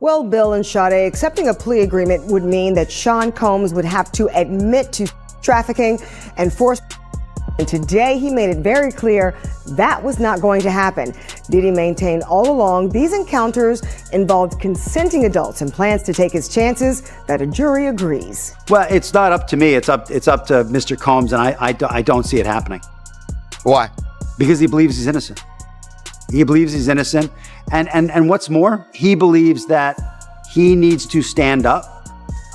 Well, Bill and Sade, accepting a plea agreement would mean that Sean Combs would have to admit to trafficking and force. And today he made it very clear that was not going to happen. Diddy maintained all along these encounters involved consenting adults and plans to take his chances that a jury agrees. Well, it's not up to me. It's up to Mr. Combs, and I don't see it happening. Why? Because he believes he's innocent. He believes he's innocent. And what's more, he believes that he needs to stand up,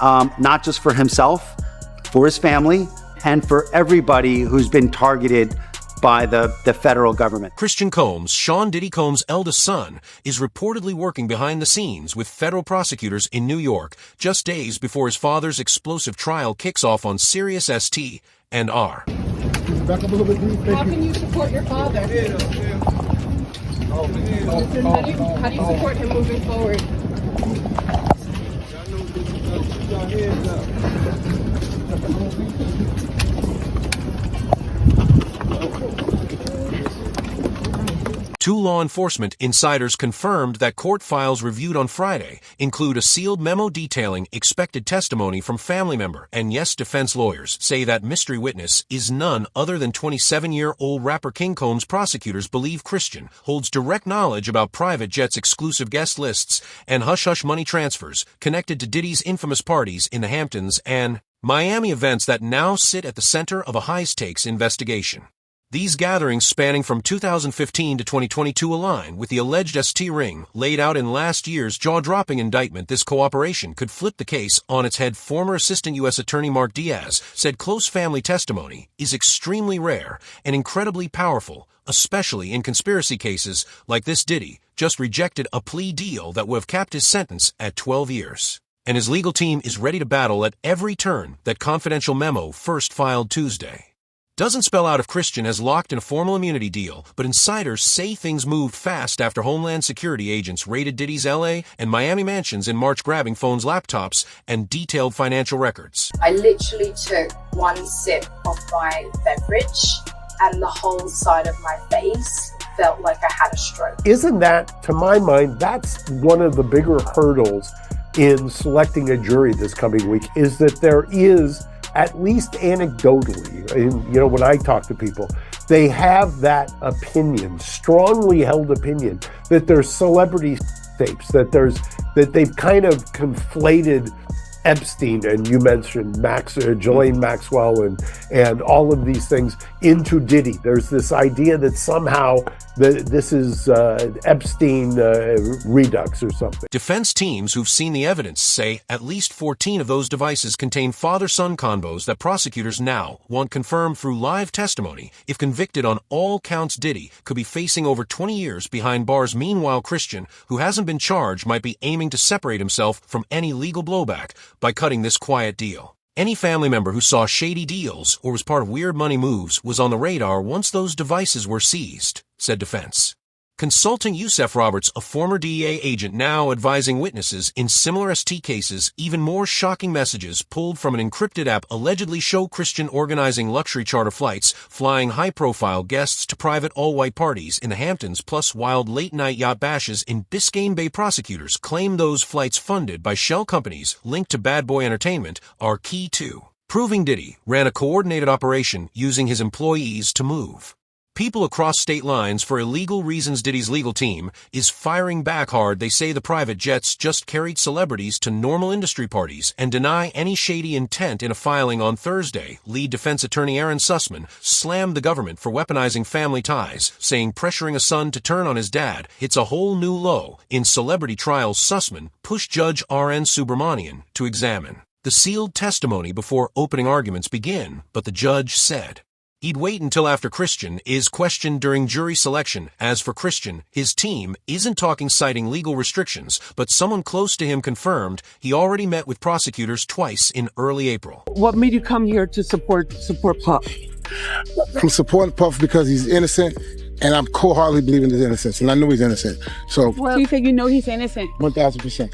not just for himself, for his family, and for everybody who's been targeted by the federal government. Christian Combs, Sean Diddy Combs' eldest son, is reportedly working behind the scenes with federal prosecutors in New York just days before his father's explosive trial kicks off on Sirius ST and R. Back up a little bit, please. How can you support your father? How do you support him moving forward? Two law enforcement insiders confirmed that court files reviewed on Friday include a sealed memo detailing expected testimony from family member, and yes, defense lawyers say that mystery witness is none other than 27-year-old rapper King Combs. Prosecutors believe Christian holds direct knowledge about private jets, exclusive guest lists, and hush-hush money transfers connected to Diddy's infamous parties in the Hamptons and Miami events that now sit at the center of a high-stakes investigation. These gatherings spanning from 2015 to 2022 align with the alleged ST ring laid out in last year's jaw-dropping indictment. This cooperation could flip the case on its head. Former Assistant U.S. Attorney Mark Diaz said close family testimony is extremely rare and incredibly powerful, especially in conspiracy cases like this. Diddy just rejected a plea deal that would have capped his sentence at 12 years. And his legal team is ready to battle at every turn. That confidential memo, first filed Tuesday, doesn't spell out if Christian has locked in a formal immunity deal, but insiders say things moved fast after Homeland Security agents raided Diddy's LA and Miami mansions in March, grabbing phones, laptops, and detailed financial records. I literally took one sip of my beverage and the whole side of my face felt like I had a stroke. Isn't that, to my mind, that's one of the bigger hurdles in selecting a jury this coming week, is that there is, at least anecdotally, when I talk to people, they have that opinion, strongly held opinion, that there's celebrity tapes, that they've kind of conflated Epstein, and you mentioned Ghislaine Maxwell and all of these things into Diddy. There's this idea that somehow this is Epstein redux or something. Defense teams who've seen the evidence say at least 14 of those devices contain father-son convos that prosecutors now want confirmed through live testimony. If convicted on all counts, Diddy could be facing over 20 years behind bars. Meanwhile, Christian, who hasn't been charged, might be aiming to separate himself from any legal blowback by cutting this quiet deal. Any family member who saw shady deals or was part of weird money moves was on the radar once those devices were seized, said defense. Consulting Yusef Roberts, a former DEA agent now advising witnesses in similar ST cases. Even more shocking messages pulled from an encrypted app allegedly show Christian organizing luxury charter flights, flying high-profile guests to private all-white parties in the Hamptons, plus wild late-night yacht bashes in Biscayne Bay. Prosecutors claim those flights, funded by shell companies linked to Bad Boy Entertainment, are key to proving Diddy ran a coordinated operation using his employees to move people across state lines for illegal reasons. Diddy's legal team is firing back hard. They say the private jets just carried celebrities to normal industry parties and deny any shady intent. In a filing on Thursday, lead defense attorney Aaron Sussman slammed the government for weaponizing family ties, saying pressuring a son to turn on his dad hits a whole new low in celebrity trials. Sussman pushed Judge R.N. Subramanian to examine the sealed testimony before opening arguments begin, but the judge said he'd wait until after Christian is questioned during jury selection. As for Christian, his team isn't talking, citing legal restrictions, but someone close to him confirmed he already met with prosecutors twice in early April. What made you come here to support Puff? I'm supporting Puff because he's innocent, and I'm wholeheartedly believing his innocence, and I know he's innocent. So you say you know he's innocent? 1,000%.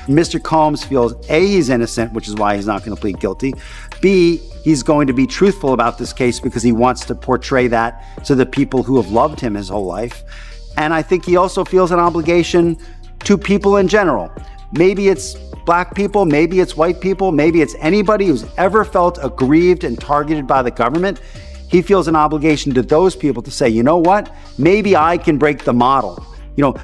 Mr. Combs feels A, he's innocent, which is why he's not going to plead guilty. B, he's going to be truthful about this case because he wants to portray that to the people who have loved him his whole life. And I think he also feels an obligation to people in general. maybe it's black people, maybe it's white people, maybe it's anybody who's ever felt aggrieved and targeted by the government. He feels an obligation to those people to say, you know what, maybe I can break the model.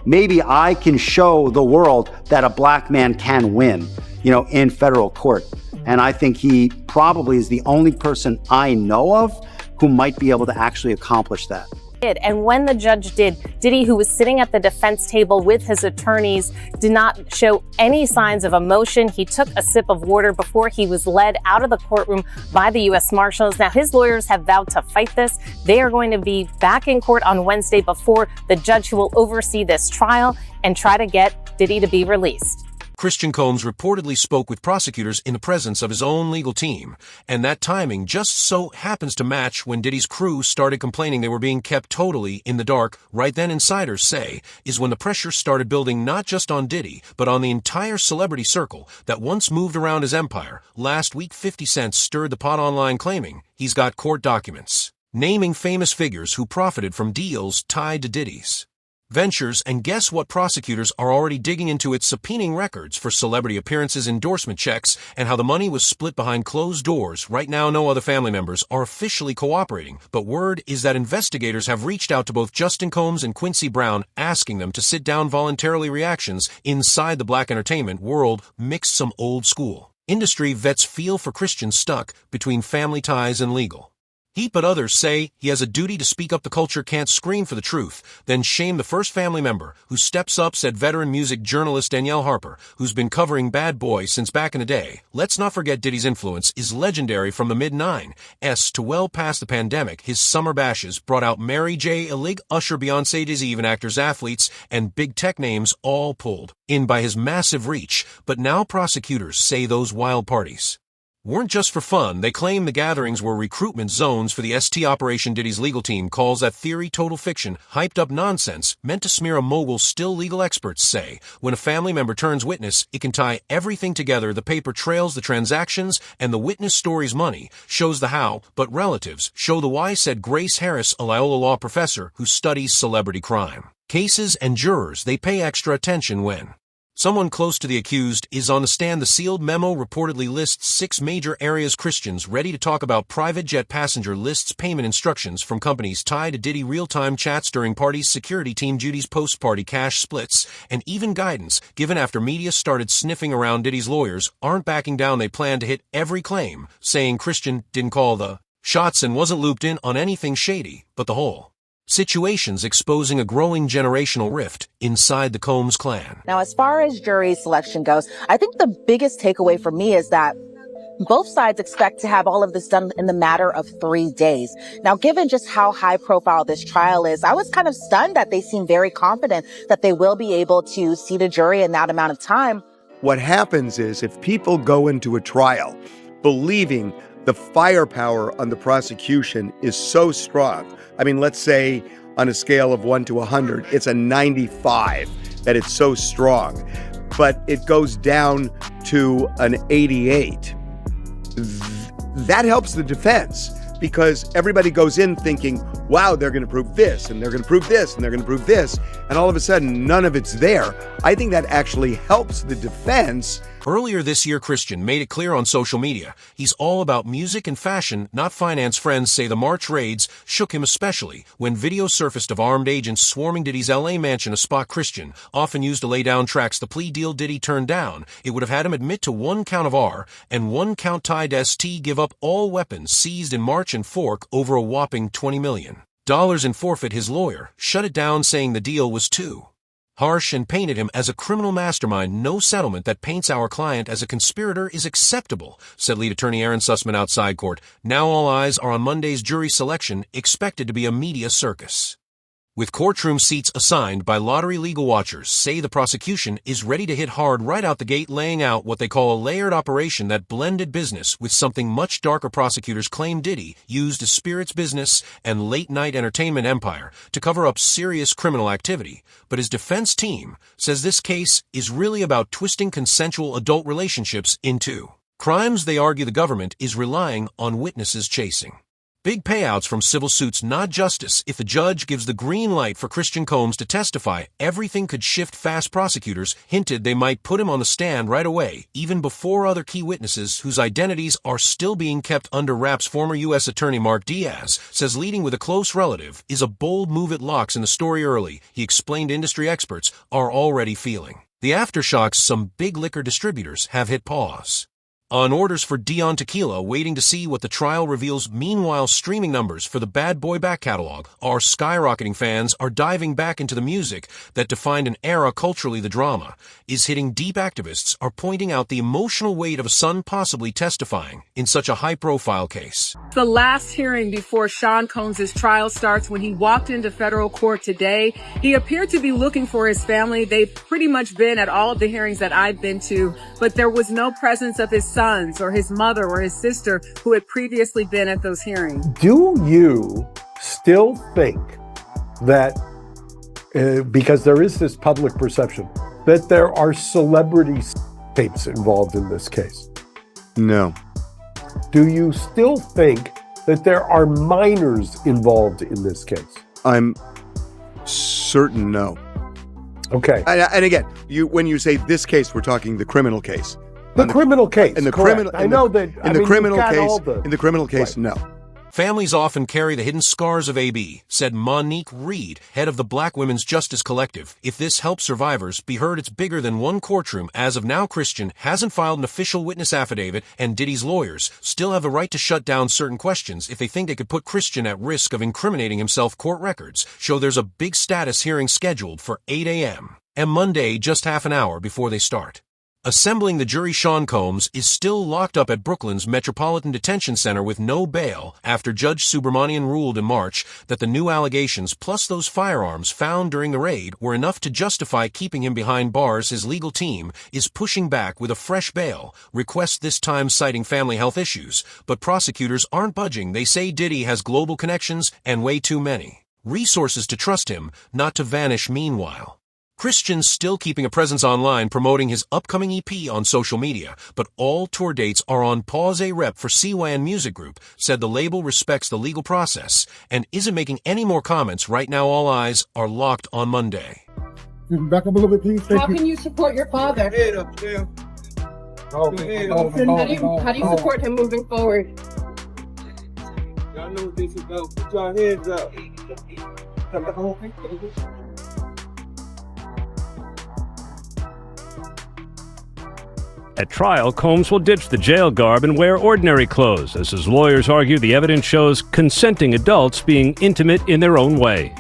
Maybe I can show the world that a black man can win, in federal court. And I think he probably is the only person I know of who might be able to actually accomplish that. And when the judge did, Diddy, who was sitting at the defense table with his attorneys, did not show any signs of emotion. He took a sip of water before he was led out of the courtroom by the U.S. Marshals. Now, his lawyers have vowed to fight this. They are going to be back in court on Wednesday before the judge who will oversee this trial and try to get Diddy to be released. Christian Combs reportedly spoke with prosecutors in the presence of his own legal team, and that timing just so happens to match when Diddy's crew started complaining they were being kept totally in the dark. Right then, insiders say, is when the pressure started building not just on Diddy, but on the entire celebrity circle that once moved around his empire. Last week, 50 Cent stirred the pot online claiming he's got court documents naming famous figures who profited from deals tied to Diddy's ventures, and guess what? Prosecutors are already digging into it, subpoenaing records for celebrity appearances, endorsement checks, and how the money was split behind closed doors. Right now, no other family members are officially cooperating, but word is that investigators have reached out to both Justin Combs and Quincy Brown, asking them to sit down voluntarily. Reactions inside the black entertainment world mix some old school industry vets feel for Christian stuck between family ties and legal heat, but others say he has a duty to speak up. The culture can't scream for the truth, then shame the first family member who steps up, said veteran music journalist Danielle Harper, who's been covering Bad Boy since back in the day. Let's not forget Diddy's influence is legendary from the mid-90s to well past the pandemic. His summer bashes brought out Mary J. Blige, Usher, Beyonce, Dizzy, even actors, athletes, and big tech names all pulled in by his massive reach. But now prosecutors say those wild parties weren't just for fun. They claim the gatherings were recruitment zones for the ST operation. Diddy's legal team calls that theory total fiction, hyped up nonsense meant to smear a mogul. Still, legal experts say when a family member turns witness, it can tie everything together. The paper trails the transactions and the witness stories. Money shows the how, but relatives show the why, said Grace Harris, a Loyola law professor who studies celebrity crime cases and jurors. They pay extra attention when someone close to the accused is on the stand. The sealed memo reportedly lists 6 major areas. Christian's ready to talk about private jet passenger lists, payment instructions from companies tied to Diddy, real-time chats during parties, security team duties, post-party cash splits, and even guidance given after media started sniffing around. Diddy's lawyers aren't backing down. They plan to hit every claim, saying Christian didn't call the shots and wasn't looped in on anything shady, but the whole situations exposing a growing generational rift inside the Combs clan. Now, as far as jury selection goes, I think the biggest takeaway for me is that both sides expect to have all of this done in the matter of 3 days. Now, given just how high profile this trial is, I was kind of stunned that they seem very confident that they will be able to seat a jury in that amount of time. What happens is if people go into a trial believing the firepower on the prosecution is so strong, I mean, let's say on a scale of 1 to 100, it's a 95 that it's so strong, but it goes down to an 88. That helps the defense because everybody goes in thinking, wow, they're going to prove this, and they're going to prove this, and they're going to prove this, and all of a sudden, none of it's there. I think that actually helps the defense. Earlier this year, Christian made it clear on social media he's all about music and fashion, not finance. Friends say the March raids shook him, especially when video surfaced of armed agents swarming Diddy's LA mansion, a spot Christian often used to lay down tracks. The plea deal Diddy turned down, it would have had him admit to 1 count of R and 1 count tied to ST, give up all weapons seized in March, and fork over a whopping $20 million in forfeit. His lawyer shut it down, saying the deal was too harsh and painted him as a criminal mastermind. No settlement that paints our client as a conspirator is acceptable, said lead attorney Aaron Sussman outside court. Now all eyes are on Monday's jury selection, expected to be a media circus, with courtroom seats assigned by lottery. Legal watchers say the prosecution is ready to hit hard right out the gate, laying out what they call a layered operation that blended business with something much darker. Prosecutors claim Diddy used a spirits business and late-night entertainment empire to cover up serious criminal activity, but his defense team says this case is really about twisting consensual adult relationships into crimes. They argue the government is relying on witnesses chasing Big payouts from civil suits, not justice. If the judge gives the green light for Christian Combs to testify, everything could shift fast. Prosecutors hinted they might put him on the stand right away, even before other key witnesses whose identities are still being kept under wraps. Former U.S. Attorney Mark Diaz says leading with a close relative is a bold move. It locks in the story early. He explained industry experts are already feeling the aftershocks. Some big liquor distributors have hit pause on orders for Dion Tequila, waiting to see what the trial reveals. Meanwhile, streaming numbers for the Bad Boy back catalog are skyrocketing. Fans are diving back into the music that defined an era. Culturally, the drama is hitting deep. Activists are pointing out the emotional weight of a son possibly testifying in such a high-profile case. The last hearing before Sean Combs' trial starts. When he walked into federal court today, he appeared to be looking for his family. They've pretty much been at all of the hearings that I've been to, but there was no presence of his sons or his mother or his sister who had previously been at those hearings. Do you still think that, because there is this public perception, that there are celebrity tapes involved in this case? No. Do you still think that there are minors involved in this case? I'm certain no. Okay. And again, when you say this case, we're talking the criminal case. The criminal case. In the correct. criminal, I know that. In the criminal case. The, in the criminal case, right. No. Families often carry the hidden scars of AB, said Monique Reed, head of the Black Women's Justice Collective. If this helps survivors be heard, it's bigger than one courtroom. As of now, Christian hasn't filed an official witness affidavit, and Diddy's lawyers still have the right to shut down certain questions if they think they could put Christian at risk of incriminating himself. Court records show there's a big status hearing scheduled for 8 a.m. and Monday, just half an hour before they start. Assembling the jury, Sean Combs is still locked up at Brooklyn's Metropolitan Detention Center with no bail after Judge Subramanian ruled in March that the new allegations plus those firearms found during the raid were enough to justify keeping him behind bars. His legal team is pushing back with a fresh bail request, this time citing family health issues, but prosecutors aren't budging. They say Diddy has global connections and way too many resources to trust him not to vanish. Meanwhile, Christian's still keeping a presence online, promoting his upcoming EP on social media, but all tour dates are on pause. A rep for CYN Music Group said the label respects the legal process and isn't making any more comments right now. All eyes are locked on Monday. Back up a little bit, please. How can you support your father? Head up, Jim. How do you support him moving forward? Y'all know what this is about. Put your heads up. At trial, Combs will ditch the jail garb and wear ordinary clothes, as his lawyers argue the evidence shows consenting adults being intimate in their own way.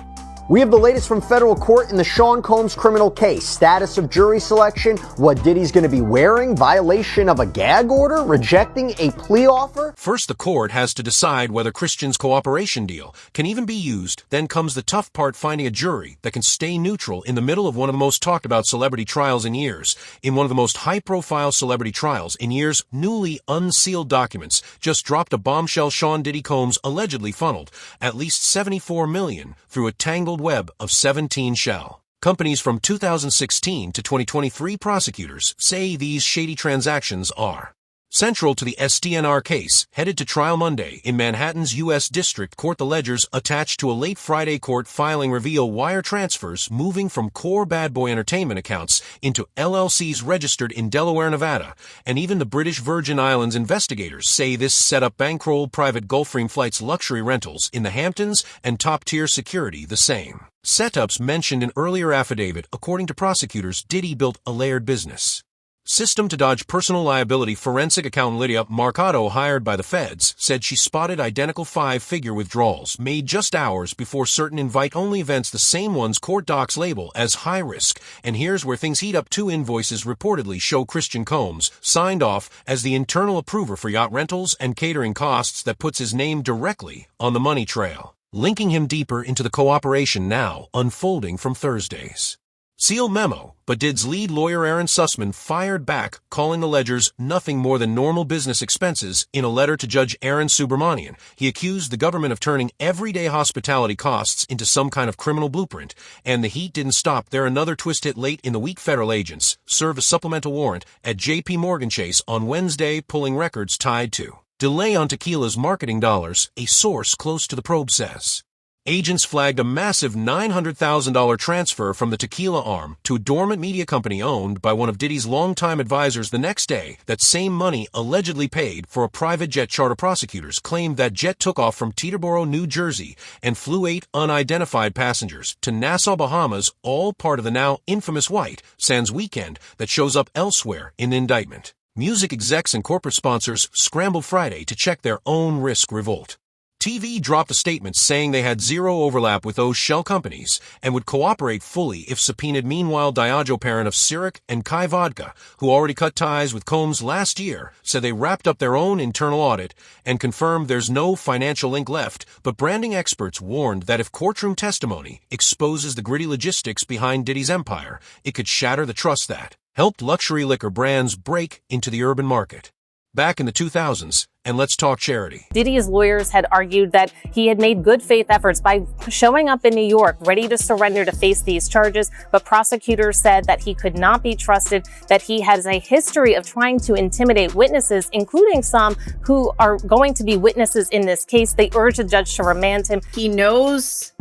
We have the latest from federal court in the Sean Combs criminal case. Status of jury selection, what Diddy's going to be wearing, violation of a gag order, rejecting a plea offer. First, the court has to decide whether Christian's cooperation deal can even be used. Then comes the tough part, finding a jury that can stay neutral in the middle of one of the most talked about celebrity trials in years. In one of the most high-profile celebrity trials in years, newly unsealed documents just dropped a bombshell. Sean Diddy Combs allegedly funneled at least $74 million through a tangled web of 17 shell companies from 2016 to 2023. Prosecutors say these shady transactions are central to the SDNR case, headed to trial Monday in Manhattan's U.S. District Court. The ledgers attached to a late Friday court filing reveal wire transfers moving from core Bad Boy Entertainment accounts into LLCs registered in Delaware, Nevada, and even the British Virgin Islands. Investigators say this setup bankrolled private Gulfstream flights, luxury rentals in the Hamptons, and top-tier security. The same setups mentioned in earlier affidavit. According to prosecutors, Diddy built a layered business system to dodge personal liability. Forensic accountant Lydia Marcato, hired by the feds, said she spotted identical five-figure withdrawals made just hours before certain invite-only events, the same ones court docs label as high risk. And here's where things heat up. Two invoices reportedly show Christian Combs signed off as the internal approver for yacht rentals and catering costs that puts his name directly on the money trail, linking him deeper into the cooperation now unfolding from Thursday's sealed memo. But Did's lead lawyer Aaron Sussman fired back, calling the ledgers nothing more than normal business expenses. In a letter to Judge Aaron Subramanian, he accused the government of turning everyday hospitality costs into some kind of criminal blueprint. And the heat didn't stop there. Another twist hit late in the week. Federal agents served a supplemental warrant at J.P. Morgan Chase on Wednesday, pulling records tied to Delay on tequila's marketing dollars, a source close to the probe says. Agents flagged a massive $900,000 transfer from the tequila arm to a dormant media company owned by one of Diddy's longtime advisors the next day. That same money allegedly paid for a private jet charter. Prosecutors claimed that jet took off from Teterboro, New Jersey, and flew 8 unidentified passengers to Nassau, Bahamas, all part of the now infamous White Sands weekend that shows up elsewhere in the indictment. Music execs and corporate sponsors scrambled Friday to check their own risk revolt. TV dropped a statement saying they had zero overlap with those shell companies and would cooperate fully if subpoenaed. Meanwhile, Diageo parent of Ciroc and Kai Vodka, who already cut ties with Combs last year, said they wrapped up their own internal audit and confirmed there's no financial link left, but branding experts warned that if courtroom testimony exposes the gritty logistics behind Diddy's empire, it could shatter the trust that helped luxury liquor brands break into the urban market. Back in the 2000s, and let's talk charity. Diddy's lawyers had argued that he had made good faith efforts by showing up in New York, ready to surrender to face these charges, but prosecutors said that he could not be trusted, that he has a history of trying to intimidate witnesses, including some who are going to be witnesses in this case. They urged the judge to remand him. He knows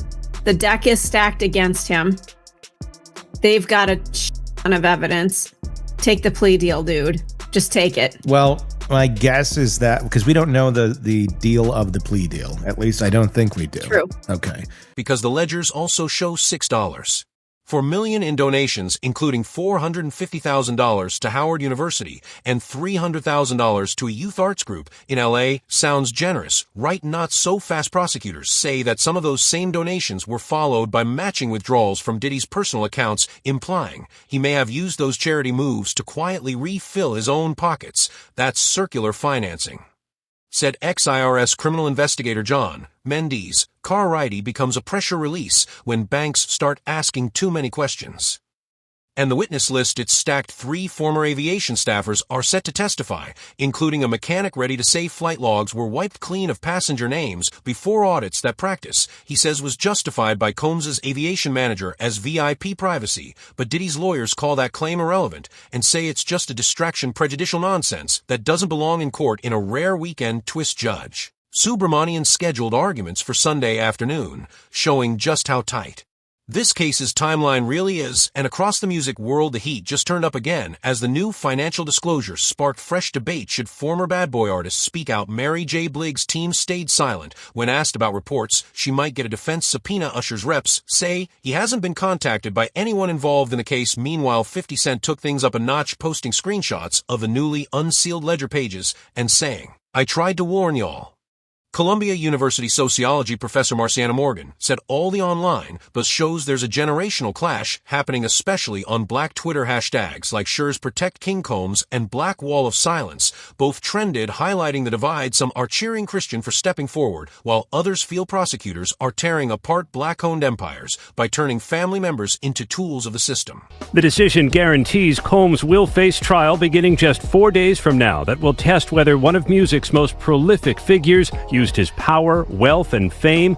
the deck is stacked against him. They've got a ton of evidence. Take the plea deal, dude. Just take it. Well, my guess is that because we don't know the deal of the plea deal. At least I don't think we do. True. Okay. Because the ledgers also show $6. For $1 million in donations, including $450,000 to Howard University and $300,000 to a youth arts group in LA, sounds generous, right? Not so fast. Prosecutors say that some of those same donations were followed by matching withdrawals from Diddy's personal accounts, implying he may have used those charity moves to quietly refill his own pockets. That's circular financing. Said ex-IRS criminal investigator John Mendes. Cartwrighty becomes a pressure release when banks start asking too many questions. And the witness list, it's stacked. 3 former aviation staffers are set to testify, including a mechanic ready to say flight logs were wiped clean of passenger names before audits. That practice, he says, was justified by Combs' aviation manager as VIP privacy, but Diddy's lawyers call that claim irrelevant and say it's just a distraction, prejudicial nonsense that doesn't belong in court. In a rare weekend twist, Judge Subramanian scheduled arguments for Sunday afternoon, showing just how tight this case's timeline really is. And across the music world, the heat just turned up again as the new financial disclosures sparked fresh debate. Should former Bad Boy artists speak out? Mary J. Blige's team stayed silent when asked about reports she might get a defense subpoena. Usher's reps say he hasn't been contacted by anyone involved in the case. Meanwhile, 50 Cent took things up a notch, posting screenshots of the newly unsealed ledger pages and saying, "I tried to warn y'all." Columbia University sociology professor Marciana Morgan said all the online buzz shows there's a generational clash happening, especially on Black Twitter. Hashtags like Schur's Protect King Combs and Black Wall of Silence both trended, highlighting the divide. Some are cheering Christian for stepping forward, while others feel prosecutors are tearing apart Black-owned empires by turning family members into tools of the system. The decision guarantees Combs will face trial beginning just 4 days from now that will test whether one of music's most prolific figures used his power, wealth, and fame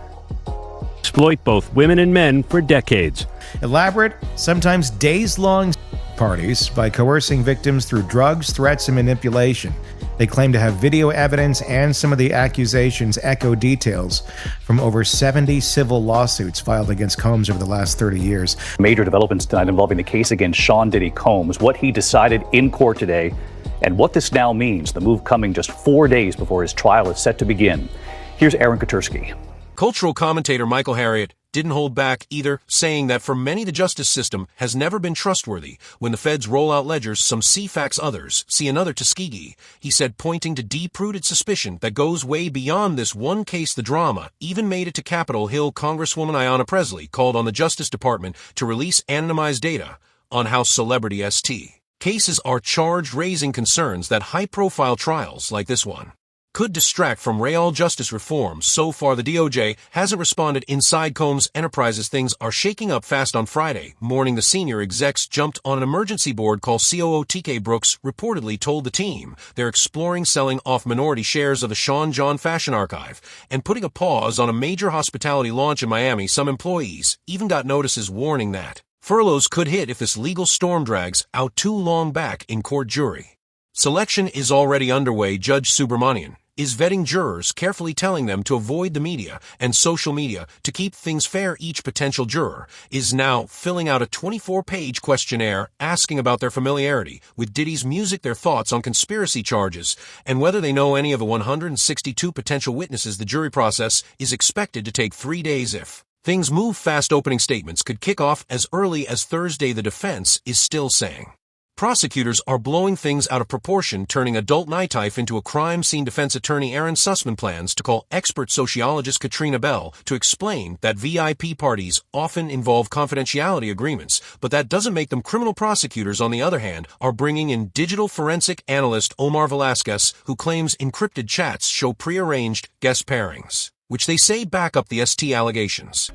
to exploit both women and men for decades. Elaborate, sometimes days-long parties by coercing victims through drugs, threats, and manipulation. They claim to have video evidence, and some of the accusations echo details from over 70 civil lawsuits filed against Combs over the last 30 years. Major developments tonight involving the case against Sean Diddy Combs, what he decided in court today, and what this now means, the move coming just 4 days before his trial is set to begin. Here's Aaron Katursky. Cultural commentator Michael Harriot didn't hold back either, saying that for many the justice system has never been trustworthy. When the feds roll out ledgers, some see facts, others see another. Tuskegee, he said, pointing to deep-rooted suspicion that goes way beyond this one case. The drama even made it to Capitol Hill. Congresswoman Ayanna Pressley called on the Justice Department to release anonymized data on how celebrity St. cases are charged, raising concerns that high-profile trials like this one could distract from real justice reform. So far, the DOJ hasn't responded. Inside Combs Enterprises, things are shaking up fast. On Friday morning, the senior execs jumped on an emergency board call. COO TK Brooks reportedly told the team they're exploring selling off minority shares of the Sean John Fashion Archive and putting a pause on a major hospitality launch in Miami. Some employees even got notices warning that furloughs could hit if this legal storm drags out too long. Back in court, jury selection is already underway. Judge Subramanian is vetting jurors, carefully telling them to avoid the media and social media to keep things fair. Each potential juror is now filling out a 24-page questionnaire asking about their familiarity with Diddy's music, their thoughts on conspiracy charges, and whether they know any of the 162 potential witnesses. The jury process is expected to take 3 days if things move fast. Opening statements could kick off as early as Thursday, the defense is still saying. Prosecutors are blowing things out of proportion, turning adult nightlife into a crime scene. Defense attorney Aaron Sussman plans to call expert sociologist Katrina Bell to explain that VIP parties often involve confidentiality agreements, but that doesn't make them criminal. Prosecutors, on the other hand, are bringing in digital forensic analyst Omar Velasquez, who claims encrypted chats show prearranged guest pairings, which they say back up the ST allegations.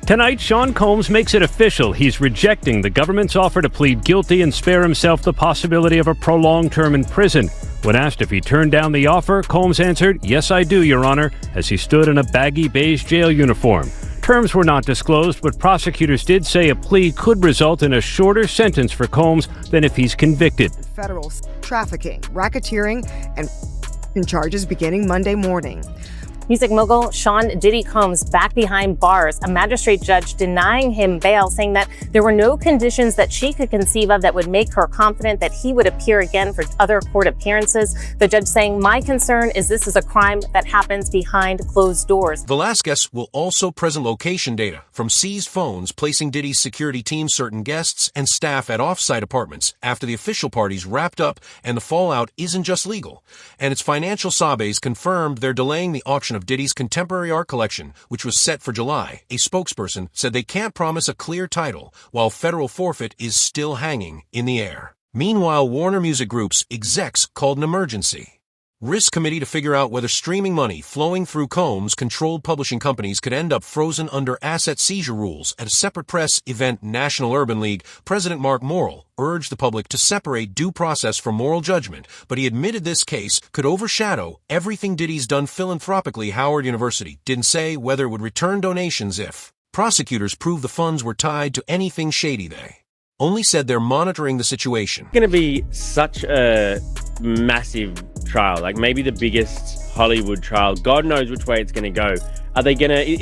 Tonight, Sean Combs makes it official. He's rejecting the government's offer to plead guilty and spare himself the possibility of a prolonged term in prison. When asked if he turned down the offer, Combs answered, "Yes, I do, Your Honor," as he stood in a baggy beige jail uniform. Terms were not disclosed, but prosecutors did say a plea could result in a shorter sentence for Combs than if he's convicted. Federal trafficking, racketeering, and charges beginning Monday morning. Music mogul Sean Diddy Combs back behind bars. A magistrate judge denying him bail, saying that there were no conditions that she could conceive of that would make her confident that he would appear again for other court appearances. The judge saying, "My concern is this is a crime that happens behind closed doors." Velasquez will also present location data from seized phones, placing Diddy's security team, certain guests, and staff at off-site apartments after the official parties wrapped up. And the fallout isn't just legal. And its financial sabes confirmed they're delaying the auction of Diddy's contemporary art collection, which was set for July. A spokesperson said they can't promise a clear title, while federal forfeit is still hanging in the air. Meanwhile, Warner Music Group's execs called an emergency risk committee to figure out whether streaming money flowing through Combs-controlled publishing companies could end up frozen under asset seizure rules. At a separate press event, National Urban League President Mark Morrill urged the public to separate due process from moral judgment, but he admitted this case could overshadow everything Diddy's done philanthropically. Howard University didn't say whether it would return donations if prosecutors proved the funds were tied to anything shady. They only said they're monitoring the situation. It's going to be such a massive trial, like maybe the biggest Hollywood trial. God knows which way it's going to go. Is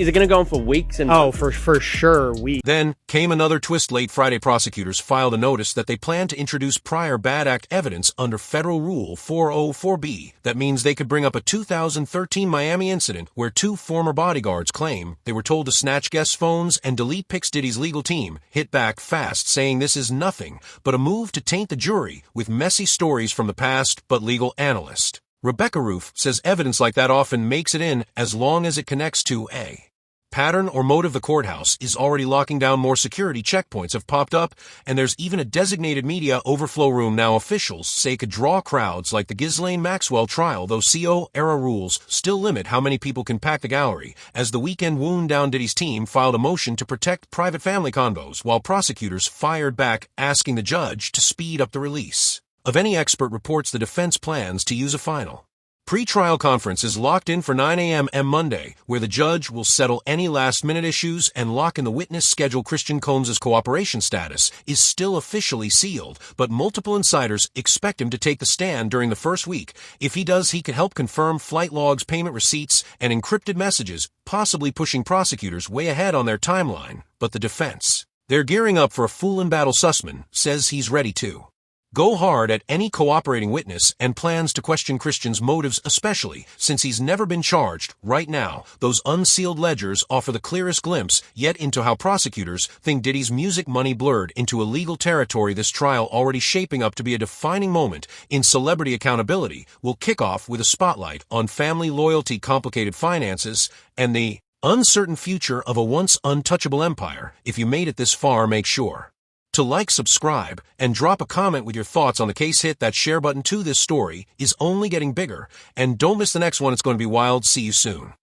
it going to go on for weeks? For sure. Then came another twist. Late Friday, prosecutors filed a notice that they plan to introduce prior bad act evidence under Federal Rule 404B. That means they could bring up a 2013 Miami incident where 2 former bodyguards claim they were told to snatch guests' phones and delete pics. Diddy's legal team hit back fast, saying this is nothing but a move to taint the jury with messy stories from the past. But legal analyst Rebecca Roof says evidence like that often makes it in as long as it connects to a pattern or motive. The courthouse is already locking down. More security checkpoints have popped up, and there's even a designated media overflow room now officials say could draw crowds like the Ghislaine Maxwell trial, though CO-era rules still limit how many people can pack the gallery. As the weekend wound down, Diddy's team filed a motion to protect private family condos, while prosecutors fired back, asking the judge to speed up the release of any expert reports. The defense plans to use a final pre-trial conference is locked in for 9 a.m. Monday, where the judge will settle any last-minute issues and lock in the witness schedule. Christian Combs' cooperation status is still officially sealed, but multiple insiders expect him to take the stand during the first week. If he does, he could help confirm flight logs, payment receipts, and encrypted messages, possibly pushing prosecutors way ahead on their timeline. But the defense, they're gearing up for a full-in-battle. Sussman says he's ready to go hard at any cooperating witness and plans to question Christian's motives, especially since he's never been charged. Right now, those unsealed ledgers offer the clearest glimpse yet into how prosecutors think Diddy's music money blurred into illegal territory. This trial, already shaping up to be a defining moment in celebrity accountability, will kick off with a spotlight on family loyalty, complicated finances, and the uncertain future of a once untouchable empire. If you made it this far, make sure to like, subscribe, and drop a comment with your thoughts on the case. Hit that share button too. This story is only getting bigger, and don't miss the next one. It's going to be wild. See you soon.